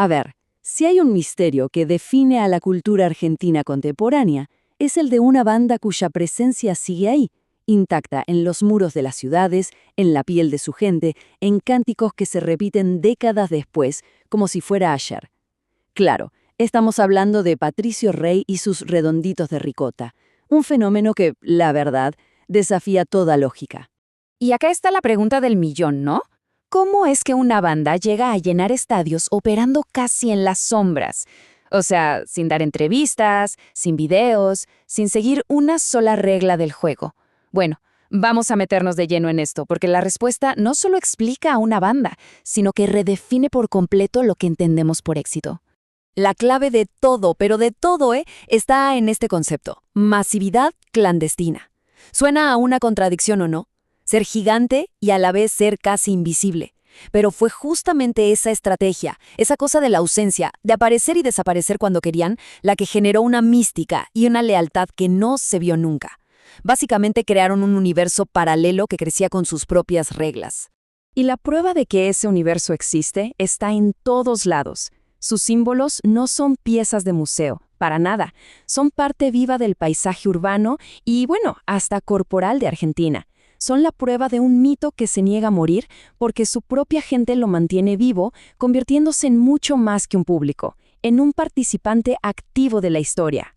A ver, si hay un misterio que define a la cultura argentina contemporánea, es el de una banda cuya presencia sigue ahí, intacta en los muros de las ciudades, en la piel de su gente, en cánticos que se repiten décadas después, como si fuera ayer. Claro, estamos hablando de Patricio Rey y sus redonditos de ricota, un fenómeno que, la verdad, desafía toda lógica. Y acá está la pregunta del millón, ¿no? ¿Cómo es que una banda llega a llenar estadios operando casi en las sombras? O sea, sin dar entrevistas, sin videos, sin seguir una sola regla del juego. Bueno, vamos a meternos de lleno en esto, porque la respuesta no solo explica a una banda, sino que redefine por completo lo que entendemos por éxito. La clave de todo, pero de todo, está en este concepto: masividad clandestina. Suena a una contradicción, ¿o no? Ser gigante y a la vez ser casi invisible. Pero fue justamente esa estrategia, esa cosa de la ausencia, de aparecer y desaparecer cuando querían, la que generó una mística y una lealtad que no se vio nunca. Básicamente crearon un universo paralelo que crecía con sus propias reglas. Y la prueba de que ese universo existe está en todos lados. Sus símbolos no son piezas de museo, para nada. Son parte viva del paisaje urbano y, bueno, hasta corporal de Argentina. Son la prueba de un mito que se niega a morir porque su propia gente lo mantiene vivo, convirtiéndose en mucho más que un público, en un participante activo de la historia.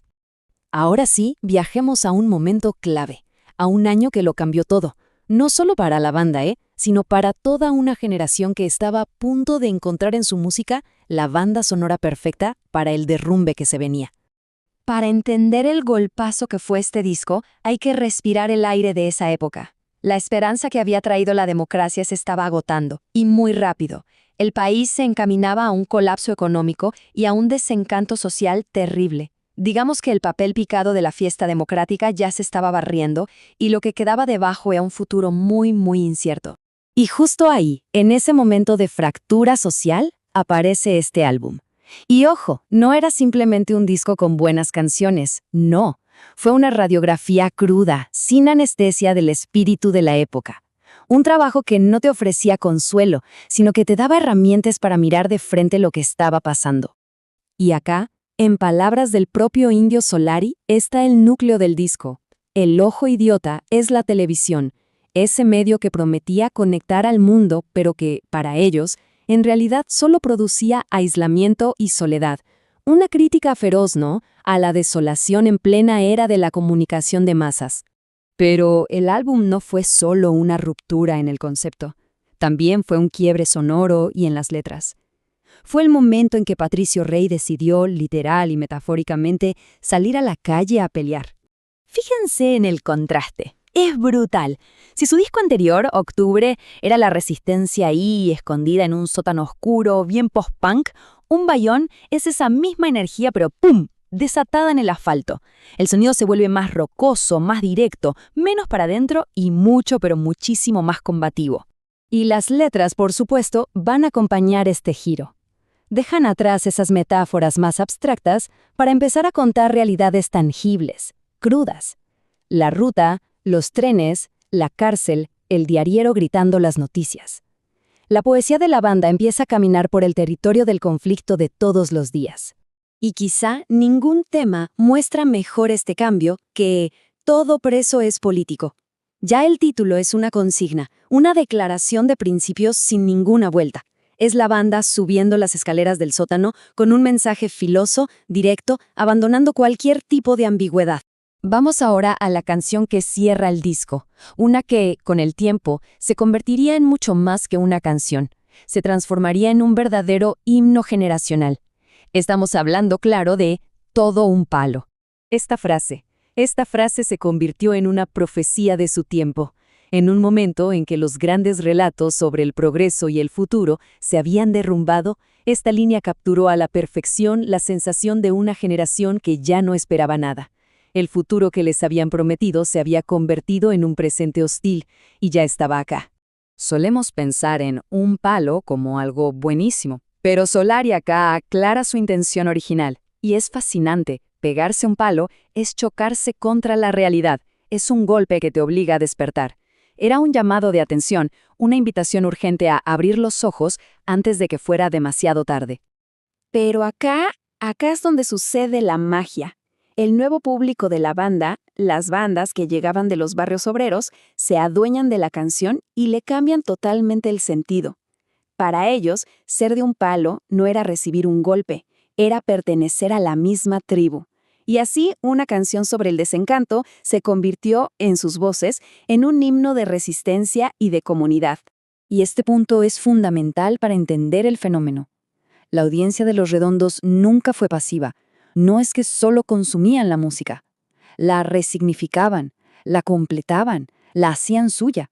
Ahora sí, viajemos a un momento clave, a un año que lo cambió todo, no solo para la banda, sino para toda una generación que estaba a punto de encontrar en su música la banda sonora perfecta para el derrumbe que se venía. Para entender el golpazo que fue este disco, hay que respirar el aire de esa época. La esperanza que había traído la democracia se estaba agotando, y muy rápido. El país se encaminaba a un colapso económico y a un desencanto social terrible. Digamos que el papel picado de la fiesta democrática ya se estaba barriendo, y lo que quedaba debajo era un futuro muy, muy incierto. Y justo ahí, en ese momento de fractura social, aparece este álbum. Y ojo, no era simplemente un disco con buenas canciones, no. Fue una radiografía cruda, sin anestesia del espíritu de la época. Un trabajo que no te ofrecía consuelo, sino que te daba herramientas para mirar de frente lo que estaba pasando. Y acá, en palabras del propio Indio Solari, está el núcleo del disco. El ojo idiota es la televisión, ese medio que prometía conectar al mundo, pero que, para ellos, en realidad solo producía aislamiento y soledad. Una crítica feroz, ¿no?, a la desolación en plena era de la comunicación de masas. Pero el álbum no fue solo una ruptura en el concepto. También fue un quiebre sonoro y en las letras. Fue el momento en que Patricio Rey decidió, literal y metafóricamente, salir a la calle a pelear. Fíjense en el contraste. Es brutal. Si su disco anterior, Octubre, era la resistencia ahí, escondida en un sótano oscuro, bien post-punk, Un Bayón es esa misma energía, pero ¡pum!, desatada en el asfalto. El sonido se vuelve más rocoso, más directo, menos para adentro y mucho, pero muchísimo más combativo. Y las letras, por supuesto, van a acompañar este giro. Dejan atrás esas metáforas más abstractas para empezar a contar realidades tangibles, crudas. La ruta, los trenes, la cárcel, el diariero gritando las noticias. La poesía de la banda empieza a caminar por el territorio del conflicto de todos los días. Y quizá ningún tema muestra mejor este cambio que Todo preso es político. Ya el título es una consigna, una declaración de principios sin ninguna vuelta. Es la banda subiendo las escaleras del sótano con un mensaje filoso, directo, abandonando cualquier tipo de ambigüedad. Vamos ahora a la canción que cierra el disco, una que, con el tiempo, se convertiría en mucho más que una canción. Se transformaría en un verdadero himno generacional. Estamos hablando, claro, de Todo un palo. Esta frase se convirtió en una profecía de su tiempo, en un momento en que los grandes relatos sobre el progreso y el futuro se habían derrumbado. Esta línea capturó a la perfección la sensación de una generación que ya no esperaba nada. El futuro que les habían prometido se había convertido en un presente hostil y ya estaba acá. Solemos pensar en un palo como algo buenísimo, pero Solari acá aclara su intención original. Y es fascinante. Pegarse un palo es chocarse contra la realidad. Es un golpe que te obliga a despertar. Era un llamado de atención, una invitación urgente a abrir los ojos antes de que fuera demasiado tarde. Pero acá es donde sucede la magia. El nuevo público de la banda, las bandas que llegaban de los barrios obreros, se adueñan de la canción y le cambian totalmente el sentido. Para ellos, ser de un palo no era recibir un golpe, era pertenecer a la misma tribu. Y así, una canción sobre el desencanto se convirtió, en sus voces, en un himno de resistencia y de comunidad. Y este punto es fundamental para entender el fenómeno. La audiencia de Los Redondos nunca fue pasiva. No es que solo consumían la música. La resignificaban, la completaban, la hacían suya.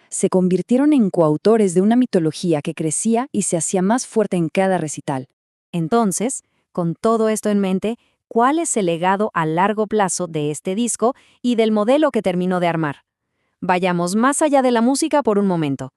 Se convirtieron en coautores de una mitología que crecía y se hacía más fuerte en cada recital. Entonces, con todo esto en mente, ¿cuál es el legado a largo plazo de este disco y del modelo que terminó de armar? Vayamos más allá de la música por un momento.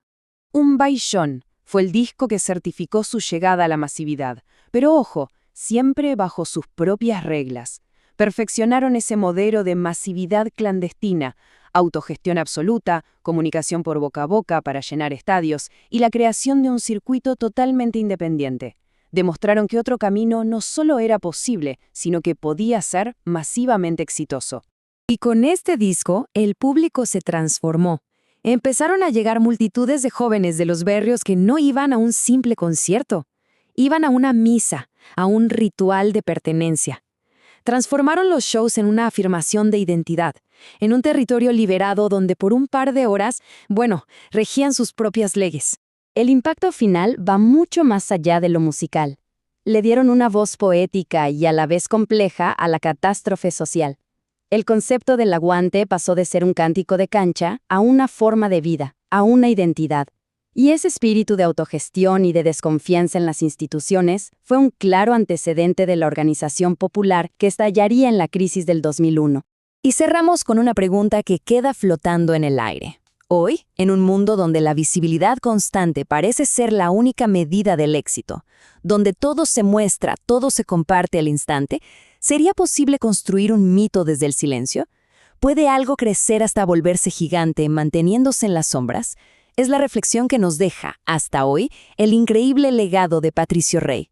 Un Baishón fue el disco que certificó su llegada a la masividad, pero ojo, siempre bajo sus propias reglas. Perfeccionaron ese modelo de masividad clandestina, autogestión absoluta, comunicación por boca a boca para llenar estadios y la creación de un circuito totalmente independiente. Demostraron que otro camino no solo era posible, sino que podía ser masivamente exitoso. Y con este disco, el público se transformó. Empezaron a llegar multitudes de jóvenes de los barrios que no iban a un simple concierto. Iban a una misa, a un ritual de pertenencia. Transformaron los shows en una afirmación de identidad, en un territorio liberado donde por un par de horas, regían sus propias leyes. El impacto final va mucho más allá de lo musical. Le dieron una voz poética y a la vez compleja a la catástrofe social. El concepto del aguante pasó de ser un cántico de cancha a una forma de vida, a una identidad. Y ese espíritu de autogestión y de desconfianza en las instituciones fue un claro antecedente de la organización popular que estallaría en la crisis del 2001. Y cerramos con una pregunta que queda flotando en el aire. Hoy, en un mundo donde la visibilidad constante parece ser la única medida del éxito, donde todo se muestra, todo se comparte al instante, ¿sería posible construir un mito desde el silencio? ¿Puede algo crecer hasta volverse gigante manteniéndose en las sombras? Es la reflexión que nos deja, hasta hoy, el increíble legado de Patricio Rey.